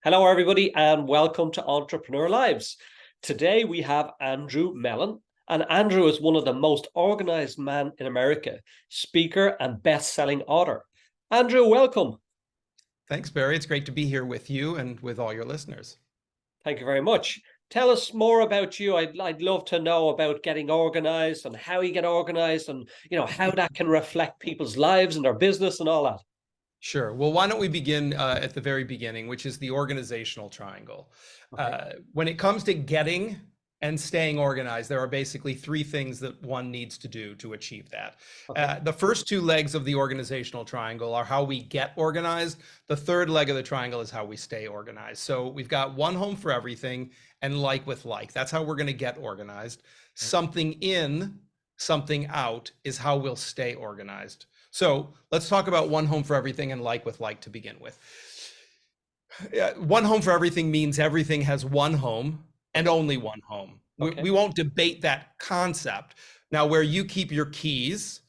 Hello, everybody, and welcome to Entrepreneur Lives. Today we have Andrew Mellen, and Andrew is one of the most organized men in America, speaker and best-selling author. Andrew, welcome. Thanks, Barry. It's great to be here with you and with all your listeners. Thank you very much. Tell us more about you. I'd love to know about getting organized and how you get organized and how that can reflect people's lives and their business and all that. Sure. Well, why don't we begin at the very beginning, which is the organizational triangle. Okay. When it comes to getting and staying organized, there are basically three things that one needs to do to achieve that. Okay. The first two legs of the organizational triangle are how we get organized. The third leg of the triangle is how we stay organized. So we've got one home for everything and like with like. That's how we're going to get organized. Something in, something out is how we'll stay organized. So let's talk about one home for everything and like with like to begin with. One home for everything means everything has one home and only one home. Okay. We won't debate that concept. Now, where you keep your keys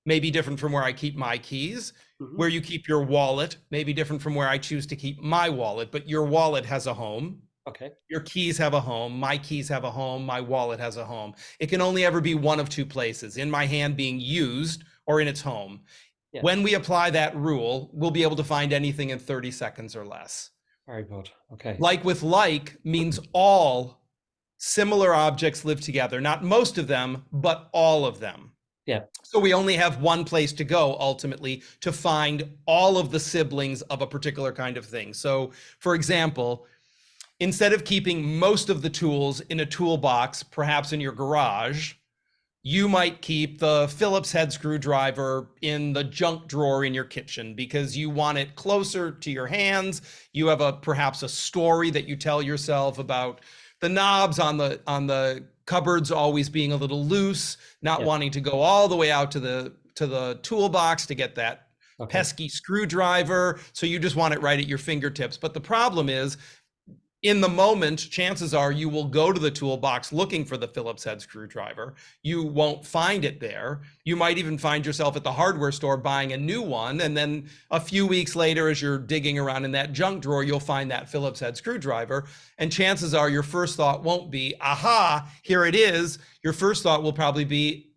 may be different from where I keep my keys. Mhm. Where you keep your wallet may be different from where I choose to keep my wallet, but your wallet has a home. Okay. Your keys have a home, my keys have a home, my wallet has a home. It can only ever be one of two places, in my hand being used or in its home. Yeah. When we apply that rule, we'll be able to find anything in 30 seconds or less. Very good. Okay. Like with like means all similar objects live together, not most of them, but all of them. Yeah. So we only have one place to go ultimately to find all of the siblings of a particular kind of thing. So for example, instead of keeping most of the tools in a toolbox, perhaps in your garage, you might keep the Phillips head screwdriver in the junk drawer in your kitchen because you want it closer to your hands. You have perhaps a story that you tell yourself about the knobs on the cupboards always being a little loose, not wanting to go all the way out to the toolbox to get that pesky screwdriver. So you just want it right at your fingertips. But the problem is, in the moment, chances are you will go to the toolbox looking for the Phillips head screwdriver. You won't find it there. You might even find yourself at the hardware store buying a new one. And then a few weeks later, as you're digging around in that junk drawer, you'll find that Phillips head screwdriver. And chances are your first thought won't be, aha, here it is. Your first thought will probably be,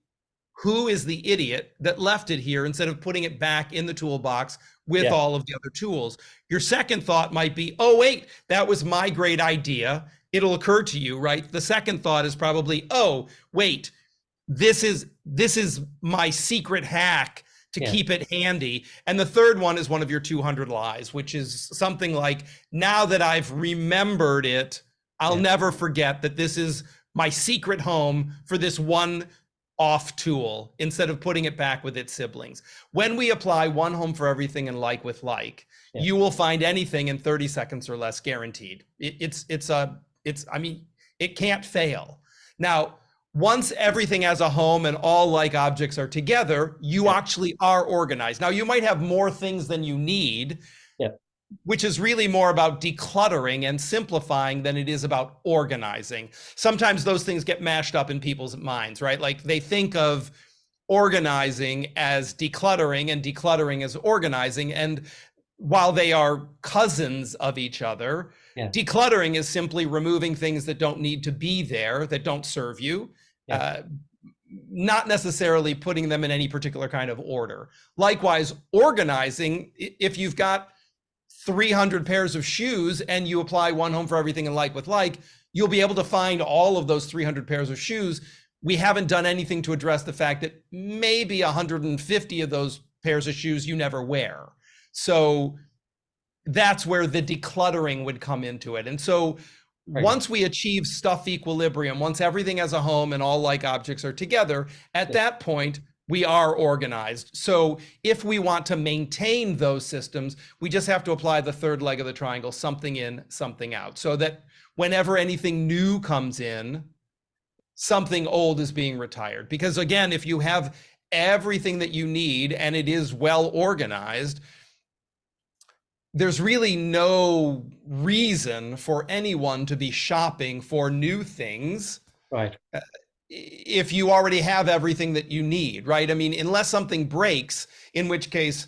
who is the idiot that left it here instead of putting it back in the toolbox with all of the other tools? Your second thought might be, oh, wait, that was my great idea. It'll occur to you, right? The second thought is probably, oh, wait, this is my secret hack to keep it handy. And the third one is one of your 200 lies, which is something like, now that I've remembered it, I'll never forget that this is my secret home for this one off tool, instead of putting it back with its siblings. When we apply one home for everything and like with like, you will find anything in 30 seconds or less, guaranteed. I mean, it can't fail. Now, once everything has a home and all like objects are together, you actually are organized. Now, you might have more things than you need, which is really more about decluttering and simplifying than it is about organizing. Sometimes those things get mashed up in people's minds, right? Like they think of organizing as decluttering and decluttering as organizing. And while they are cousins of each other, decluttering is simply removing things that don't need to be there, that don't serve you, not necessarily putting them in any particular kind of order. Likewise, organizing, if you've got 300 pairs of shoes and you apply one home for everything and like with like, you'll be able to find all of those 300 pairs of shoes. We haven't done anything to address the fact that maybe 150 of those pairs of shoes you never wear. So that's where the decluttering would come into it. And so once we achieve stuff equilibrium, once everything has a home and all like objects are together, at that point, we are organized. So if we want to maintain those systems, we just have to apply the third leg of the triangle, something in, something out, so that whenever anything new comes in, something old is being retired. Because again, if you have everything that you need and it is well organized, there's really no reason for anyone to be shopping for new things. Right. If you already have everything that you need, right? I mean, unless something breaks, in which case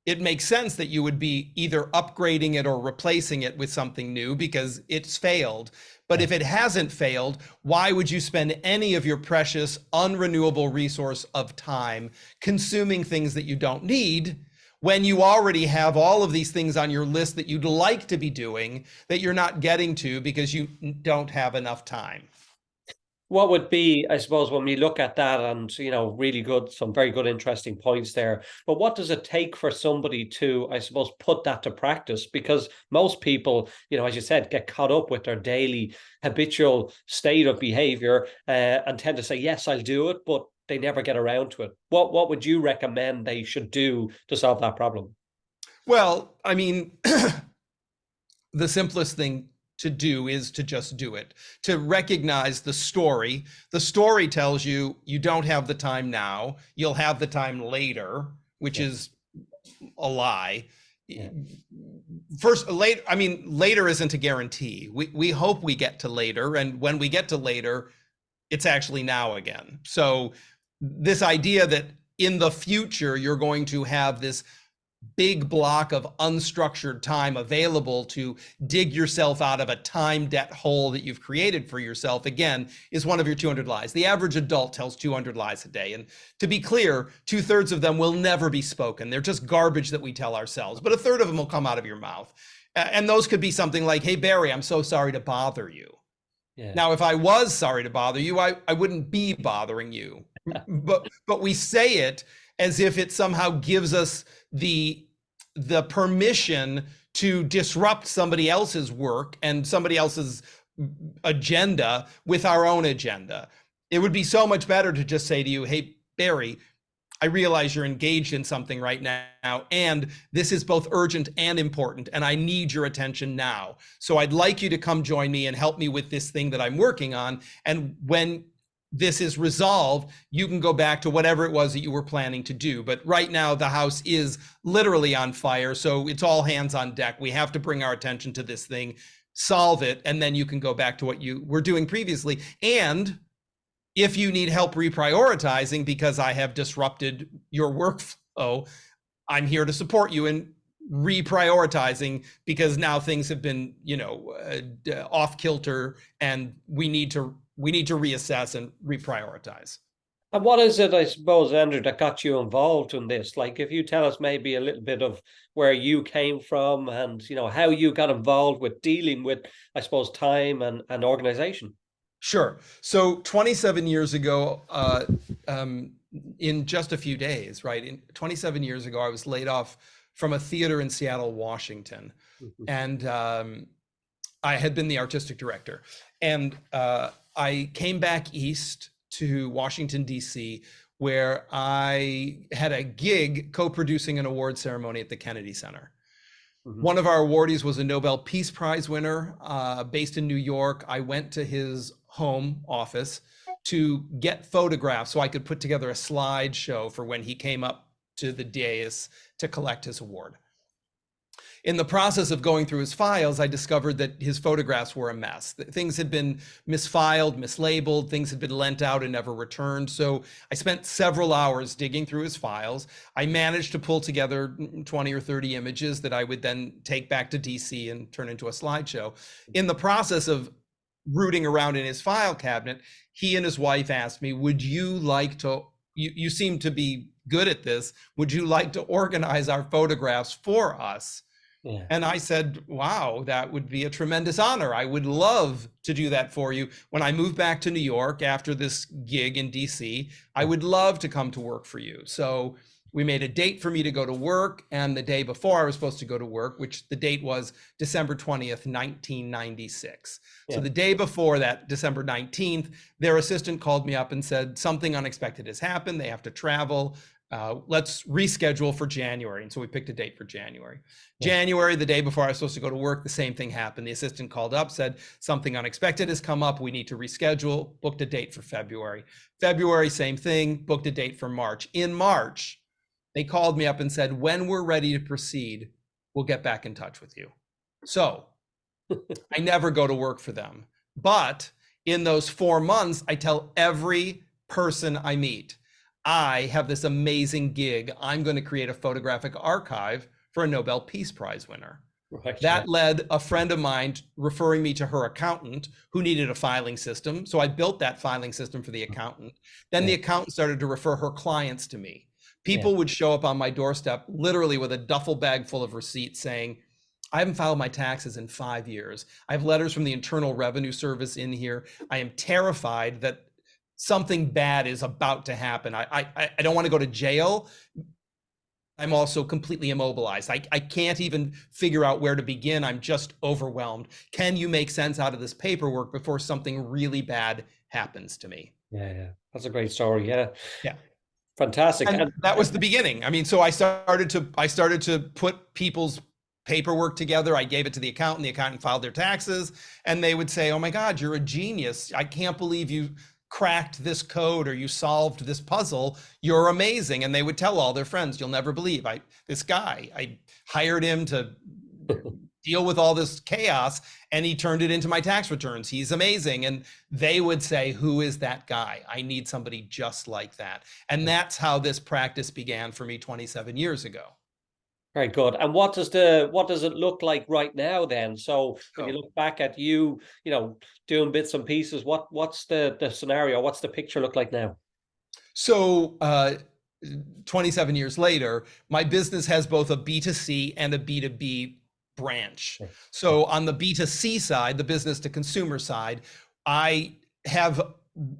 it makes sense that you would be either upgrading it or replacing it with something new because it's failed. But if it hasn't failed, why would you spend any of your precious unrenewable resource of time consuming things that you don't need when you already have all of these things on your list that you'd like to be doing that you're not getting to because you don't have enough time? What would be, I suppose, when we look at that, and really good, some very good, interesting points there. But what does it take for somebody to, I suppose, put that to practice? Because most people, as you said, get caught up with their daily habitual state of behavior and tend to say, yes, I'll do it, but they never get around to it. What would you recommend they should do to solve that problem? Well, I mean, the simplest thing to do is to just do it, to recognize the story. The story tells you you don't have the time now, you'll have the time later, which is a lie. Yeah. Later isn't a guarantee. We hope we get to later, and when we get to later, it's actually now again. So this idea that in the future you're going to have this big block of unstructured time available to dig yourself out of a time debt hole that you've created for yourself, again, is one of your 200 lies. The average adult tells 200 lies a day. And to be clear, 2/3 of them will never be spoken. They're just garbage that we tell ourselves, but 1/3 of them will come out of your mouth. And those could be something like, hey, Barry, I'm so sorry to bother you. Yeah. Now, if I was sorry to bother you, I wouldn't be bothering you. but we say it as if it somehow gives us the permission to disrupt somebody else's work and somebody else's agenda with our own agenda. It would be so much better to just say to you, hey, Barry, I realize you're engaged in something right now, and this is both urgent and important, and I need your attention now. So I'd like you to come join me and help me with this thing that I'm working on. And when this is resolved, you can go back to whatever it was that you were planning to do. But right now, the house is literally on fire. So it's all hands on deck. We have to bring our attention to this thing, solve it, and then you can go back to what you were doing previously. And if you need help reprioritizing because I have disrupted your workflow, I'm here to support you in reprioritizing because now things have been, off kilter, and we need to reassess and reprioritize. And what is it, I suppose, Andrew, that got you involved in this? Like, if you tell us maybe a little bit of where you came from and, how you got involved with dealing with, I suppose, time and organization. Sure. So 27 years ago, in just a few days, right? 27 years ago, I was laid off from a theater in Seattle, Washington. Mm-hmm. And I had been the artistic director. And I came back east to Washington, D.C., where I had a gig co-producing an award ceremony at the Kennedy Center. Mm-hmm. One of our awardees was a Nobel Peace Prize winner based in New York. I went to his home office to get photographs so I could put together a slideshow for when he came up to the dais to collect his award. In the process of going through his files, I discovered that his photographs were a mess. Things had been misfiled, mislabeled, things had been lent out and never returned. So I spent several hours digging through his files. I managed to pull together 20 or 30 images that I would then take back to DC and turn into a slideshow. In the process of rooting around in his file cabinet, he and his wife asked me, would you like to, you seem to be good at this, would you like to organize our photographs for us? Yeah. And I said, wow, that would be a tremendous honor. I would love to do that for you. When I move back to New York after this gig in DC, I would love to come to work for you. So we made a date for me to go to work. And the day before I was supposed to go to work, which the date was December 20th, 1996. Yeah. So the day before that, December 19th, their assistant called me up and said, something unexpected has happened. They have to travel. Let's reschedule for January. And so we picked a date for January. Yeah. January, the day before I was supposed to go to work, the same thing happened. The assistant called up, said, something unexpected has come up. We need to reschedule, booked a date for February. February, same thing, booked a date for March. In March, they called me up and said, when we're ready to proceed, we'll get back in touch with you. So I never go to work for them. But in those 4 months, I tell every person I meet, I have this amazing gig. I'm going to create a photographic archive for a Nobel Peace Prize winner. Right. Yeah. That led a friend of mine referring me to her accountant who needed a filing system. So I built that filing system for the accountant. Then the Yeah. accountant started to refer her clients to me. Yeah. People would show up on my doorstep literally with a duffel bag full of receipts saying, I haven't filed my taxes in 5 years. I have letters from the Internal Revenue Service in here. I am terrified that something bad is about to happen. I don't want to go to jail. I'm also completely immobilized. I can't even figure out where to begin. I'm just overwhelmed. Can you make sense out of this paperwork before something really bad happens to me? Yeah. Yeah. That's a great story. Yeah. Yeah. Fantastic. And that was the beginning. I mean, so I started to put people's paperwork together. I gave it to the accountant. The accountant filed their taxes, and they would say, "Oh my God, you're a genius. I can't believe you cracked this code or you solved this puzzle. You're amazing." And they would tell all their friends, "You'll never believe this guy. I hired him to deal with all this chaos, and he turned it into my tax returns. He's amazing." And they would say, "Who is that guy? I need somebody just like that." And that's how this practice began for me 27 years ago. Very good. And what does it look like right now then? So when you So, look back at doing bits and pieces, what's the scenario? What's the picture look like now? so 27 years later, my business has both a B2C and a B2B branch. Yeah. So on the B2C side, the business to consumer side, I have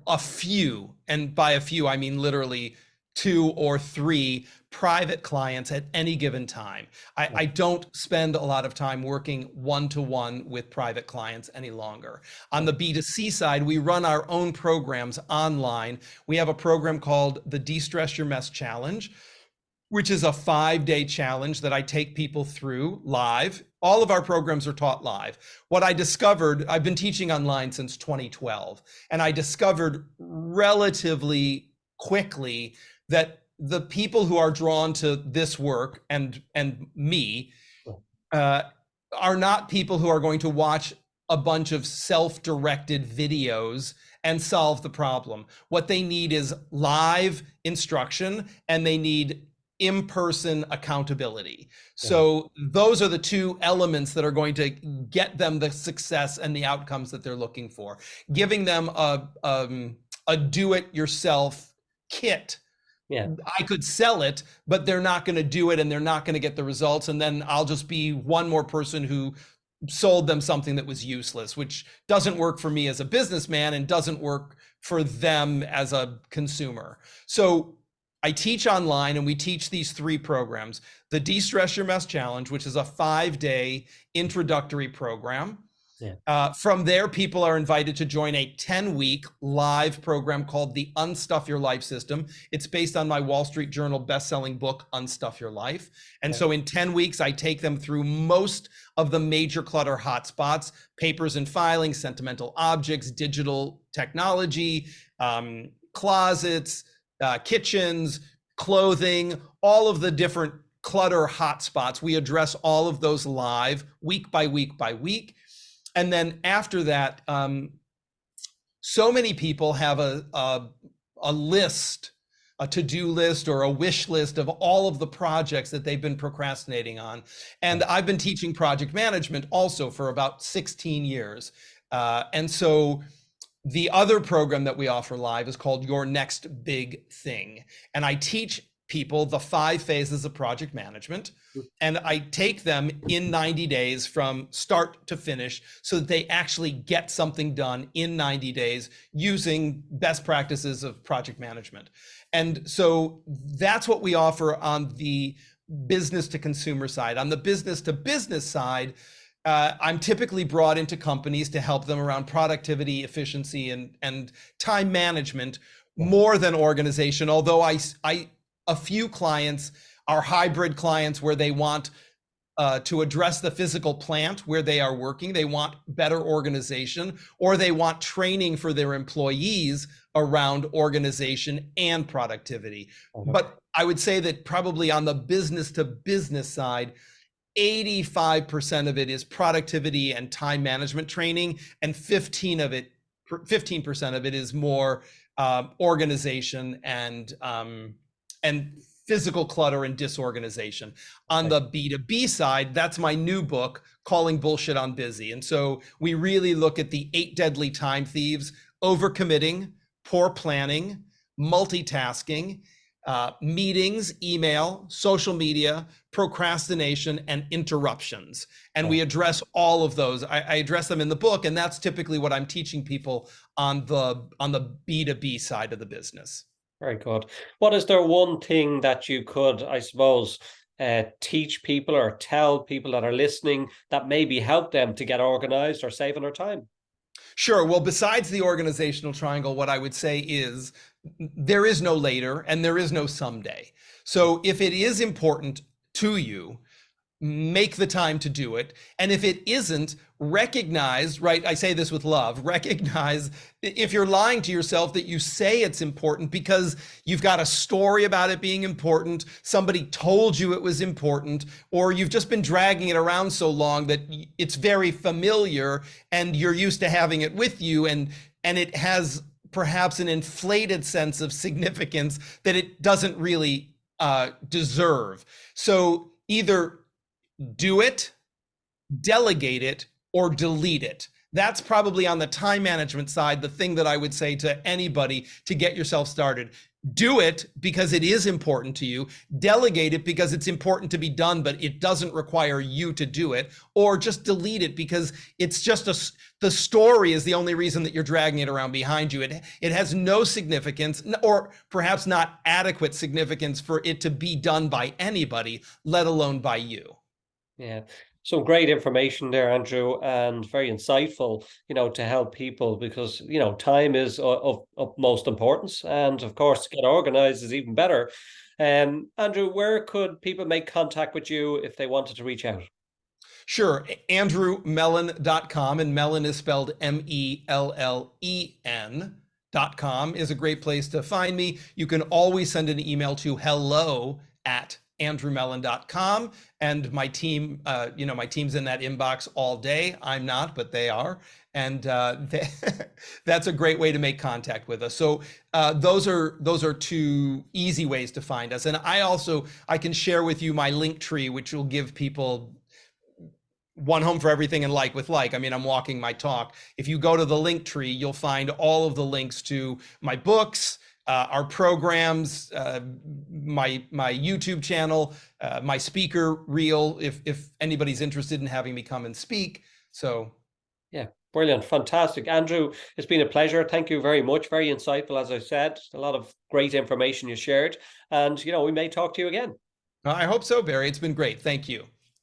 a few, and by a few, I mean literally 2 or 3 private clients at any given time. I don't spend a lot of time working one-to-one with private clients any longer. On the B2C side, we run our own programs online. We have a program called the De-Stress Your Mess Challenge, which is a 5-day challenge that I take people through live. All of our programs are taught live. What I discovered, I've been teaching online since 2012, and I discovered relatively quickly that the people who are drawn to this work and me are not people who are going to watch a bunch of self-directed videos and solve the problem. What they need is live instruction, and they need in-person accountability. So those are the 2 elements that are going to get them the success and the outcomes that they're looking for. Giving them a do-it-yourself kit. Yeah. I could sell it, but they're not going to do it, and they're not going to get the results. And then I'll just be one more person who sold them something that was useless, which doesn't work for me as a businessman and doesn't work for them as a consumer. So I teach online, and we teach these 3 programs. The De-Stress Your Mess Challenge, which is a 5-day introductory program. Yeah. From there, people are invited to join a 10-week live program called the Unstuff Your Life System. It's based on my Wall Street Journal best-selling book, Unstuff Your Life. And so in 10 weeks, I take them through most of the major clutter hotspots: papers and filings, sentimental objects, digital technology, closets, kitchens, clothing, all of the different clutter hotspots. We address all of those live week by week by week. And then after that, so many people have a list, a to-do list or a wish list of all of the projects that they've been procrastinating on. And I've been teaching project management also for about 16 years. And so the other program that we offer live is called Your Next Big Thing. And I teach people the 5 phases of project management, and I take them in 90 days from start to finish so that they actually get something done in 90 days using best practices of project management. And so that's what we offer on the business to consumer side. On the business to business side, I'm typically brought into companies to help them around productivity, efficiency, and time management more than organization. Although a few clients are hybrid clients where they want to address the physical plant where they are working. They want better organization, or they want training for their employees around organization and productivity. But I would say that probably on the business to business side, 85% of it is productivity and time management training, and 15% of it is more organization and physical clutter and disorganization. On the B2B side, that's my new book, Calling Bullshit on Busy. And so we really look at the 8 deadly time thieves: overcommitting, poor planning, multitasking, meetings, email, social media, procrastination, and interruptions. And we address all of those. I address them in the book, and that's typically what I'm teaching people on the B2B side of the business. Very good. What is there one thing that you could, I suppose, teach people or tell people that are listening that maybe help them to get organized or save on their time? Sure. Well, besides the organizational triangle, what I would say is there is no later and there is no someday. So if it is important to you, make the time to do it. And if it isn't, recognize, right? I say this with love, recognize if you're lying to yourself that you say it's important because you've got a story about it being important, somebody told you it was important, or you've just been dragging it around so long that it's very familiar and you're used to having it with you, and it has perhaps an inflated sense of significance that it doesn't really deserve. So either do it, delegate it, or delete it. That's probably on the time management side, the thing that I would say to anybody to get yourself started. Do it because it is important to you. Delegate it because it's important to be done, but it doesn't require you to do it. Or just delete it because it's just the story is the only reason that you're dragging it around behind you. It has no significance, or perhaps not adequate significance for it to be done by anybody, let alone by you. Yeah. Some great information there, Andrew, and very insightful, to help people because, time is of utmost importance. And of course, get organized is even better. Andrew, where could people make contact with you if they wanted to reach out? Sure. AndrewMellen.com, and Mellen is spelled MELLEN.com is a great place to find me. You can always send an email to hello@andrewmellen.com, and my team, my team's in that inbox all day. I'm not, but they are. And that's a great way to make contact with us. So those are 2 easy ways to find us. And I can share with you my link tree, which will give people one home for everything and like with like. I mean, I'm walking my talk. If you go to the link tree, you'll find all of the links to my books, our programs, my YouTube channel, my speaker reel, if anybody's interested in having me come and speak. So yeah, brilliant, fantastic. Andrew, it's been a pleasure. Thank you very much. Very insightful, as I said. A lot of great information you shared. And, we may talk to you again. I hope so, Barry. It's been great. Thank you.